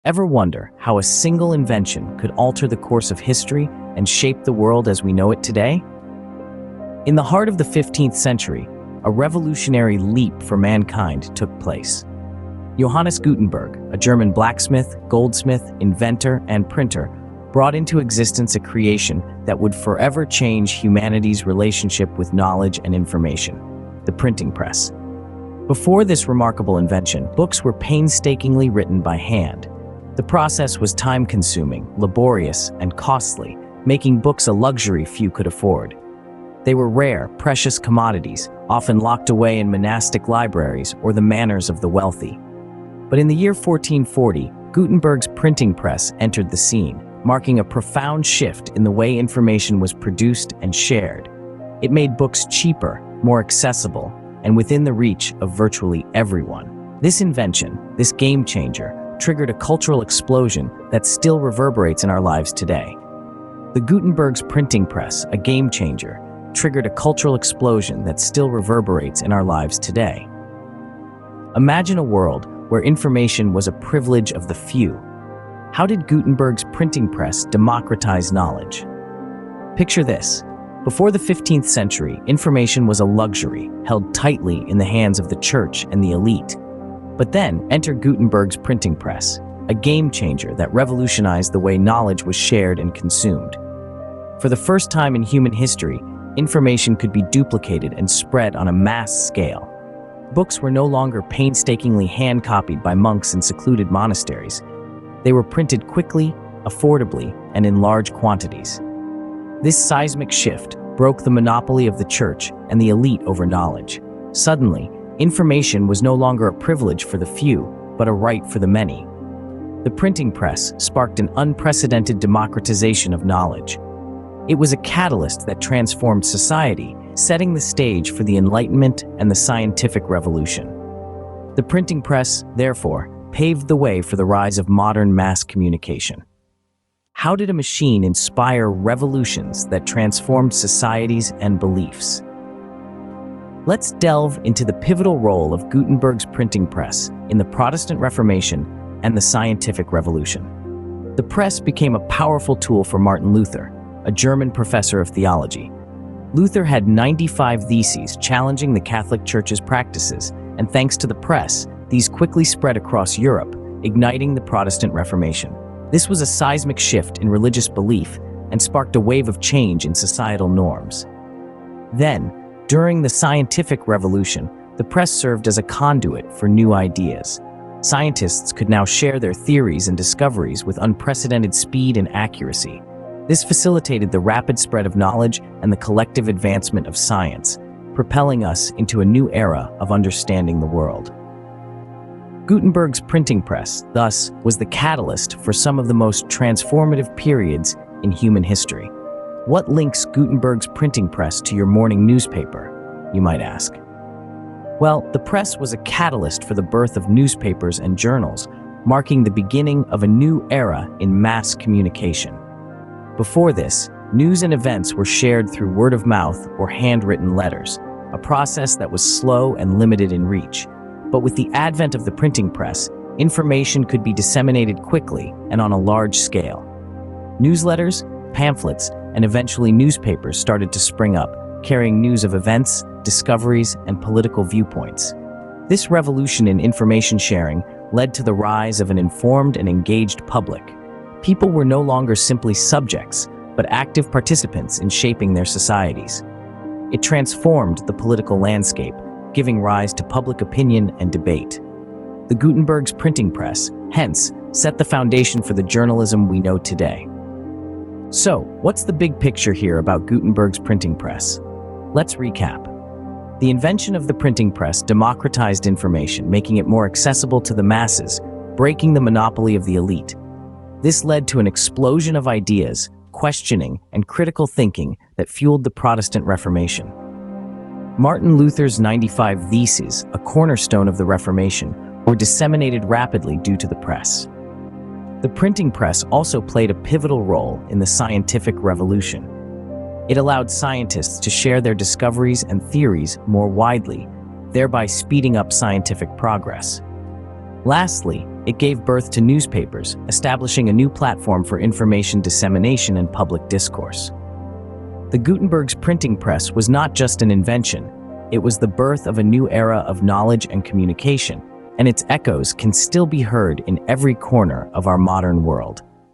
Ever wonder how a single invention could alter the course of history and shape the world as we know it today? In the heart of the 15th century, a revolutionary leap for mankind took place. Johannes Gutenberg, a German blacksmith, goldsmith, inventor, and printer, brought into existence a creation that would forever change humanity's relationship with knowledge and information: the printing press. Before this remarkable invention, books were painstakingly written by hand. The process was time-consuming, laborious, and costly, making books a luxury few could afford. They were rare, precious commodities, often locked away in monastic libraries or the manors of the wealthy. But in the year 1440, Gutenberg's printing press entered the scene, marking a profound shift in the way information was produced and shared. It made books cheaper, more accessible, and within the reach of virtually everyone. This invention, this game changer, triggered a cultural explosion that still reverberates in our lives today. The Gutenberg's Printing Press, a game changer, triggered a cultural explosion that still reverberates in our lives today. Imagine a world where information was a privilege of the few. How did Gutenberg's printing press democratize knowledge? Picture this. Before the 15th century, information was a luxury, held tightly in the hands of the church and the elite. But then enter Gutenberg's printing press, a game changer that revolutionized the way knowledge was shared and consumed. For the first time in human history, information could be duplicated and spread on a mass scale. Books were no longer painstakingly hand-copied by monks in secluded monasteries. They were printed quickly, affordably, and in large quantities. This seismic shift broke the monopoly of the church and the elite over knowledge. Suddenly, information was no longer a privilege for the few, but a right for the many. The printing press sparked an unprecedented democratization of knowledge. It was a catalyst that transformed society, setting the stage for the Enlightenment and the scientific revolution. The printing press, therefore, paved the way for the rise of modern mass communication. How did a machine inspire revolutions that transformed societies and beliefs? Let's delve into the pivotal role of Gutenberg's printing press in the Protestant Reformation and the scientific revolution. The press became a powerful tool for Martin Luther, a German professor of theology. Luther had 95 theses challenging the Catholic Church's practices, and thanks to the press, these quickly spread across Europe, igniting the Protestant Reformation. This was a seismic shift in religious belief and sparked a wave of change in societal norms. Then, during the scientific revolution, the press served as a conduit for new ideas. Scientists could now share their theories and discoveries with unprecedented speed and accuracy. This facilitated the rapid spread of knowledge and the collective advancement of science, propelling us into a new era of understanding the world. Gutenberg's printing press, thus, was the catalyst for some of the most transformative periods in human history. What links Gutenberg's printing press to your morning newspaper, you might ask? Well, the press was a catalyst for the birth of newspapers and journals, marking the beginning of a new era in mass communication. Before this, news and events were shared through word of mouth or handwritten letters, a process that was slow and limited in reach. But with the advent of the printing press, information could be disseminated quickly and on a large scale. Newsletters, pamphlets, and eventually newspapers started to spring up, carrying news of events, discoveries, and political viewpoints. This revolution in information sharing led to the rise of an informed and engaged public. People were no longer simply subjects, but active participants in shaping their societies. It transformed the political landscape, giving rise to public opinion and debate. The Gutenberg's printing press, hence, set the foundation for the journalism we know today. So, what's the big picture here about Gutenberg's printing press? Let's recap. The invention of the printing press democratized information, making it more accessible to the masses, breaking the monopoly of the elite. This led to an explosion of ideas, questioning, and critical thinking that fueled the Protestant Reformation. Martin Luther's 95 Theses, a cornerstone of the Reformation, were disseminated rapidly due to the press. The printing press also played a pivotal role in the scientific revolution. It allowed scientists to share their discoveries and theories more widely, thereby speeding up scientific progress. Lastly, It gave birth to newspapers, establishing a new platform for information dissemination and public discourse. The Gutenberg's printing press was not just an invention, it was the birth of a new era of knowledge and communication, and its echoes can still be heard in every corner of our modern world.